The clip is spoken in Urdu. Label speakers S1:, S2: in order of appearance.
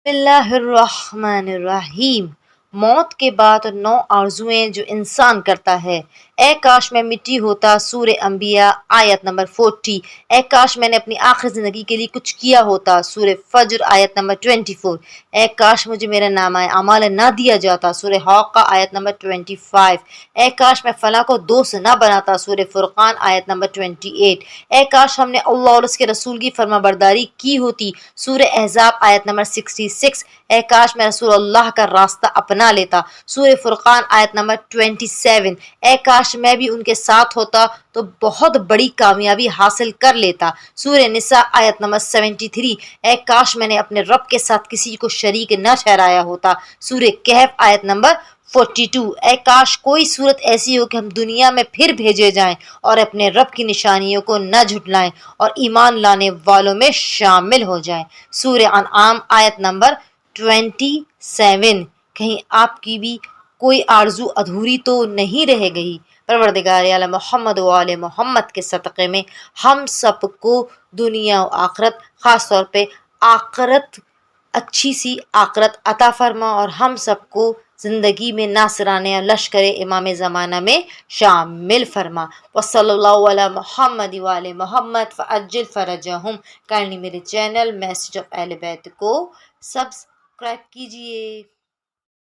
S1: بسم اللہ الرحمن الرحیم۔ موت کے بعد 9 آرزوئیں جو انسان کرتا ہے۔ اے کاش میں مٹی ہوتا، سورہ انبیاء آیت نمبر 40۔ اے کاش میں نے اپنی آخری زندگی کے لیے کچھ کیا ہوتا، سورہ فجر آیت نمبر 24۔ اے کاش مجھے میرا نامہ اعمال نہ دیا جاتا، سورہ حاقہ آیت نمبر 25۔ اے کاش میں فلاں کو دوست نہ بناتا، سورہ فرقان آیت نمبر 28۔ اے کاش ہم نے اللہ اور اس کے رسول کی فرما برداری کی ہوتی، سورہ احزاب آیت نمبر 66۔ اے کاش میں رسول اللہ کا راستہ اپنا لیتا، سورہ فرقان آیت نمبر 27۔ اے کاش میں بھی ان کے ساتھ ہوتا تو بہت بڑی کامیابی حاصل کر لیتا، سورہ نساء آیت نمبر 73۔ اے کاش میں نے اپنے رب کے ساتھ کسی کو شریک نہ ٹھہرایا ہوتا، سورہ کہف آیت نمبر 42۔ اے کاش کوئی صورت ایسی ہو کہ ہم دنیا میں پھر بھیجے جائیں اور اپنے رب کی نشانیوں کو نہ جھٹلائیں اور ایمان لانے والوں میں شامل ہو جائیں، سورہ انعام آیت نمبر 27۔ کہیں آپ کی بھی کوئی آرزو ادھوری تو نہیں رہ گئی؟ پروردگار عالم محمد و آل محمد کے صدقے میں ہم سب کو دنیا و آخرت، خاص طور پہ آخرت، اچھی سی آخرت عطا فرما اور ہم سب کو زندگی میں ناصرانہ لشکر امام زمانہ میں شامل فرما۔ وصلی اللہ علی محمد و آل محمد فعجل فرجہم۔ کائنڈلی میرے چینل میسج آف اہل بیت کو سبسکرائب کیجئے۔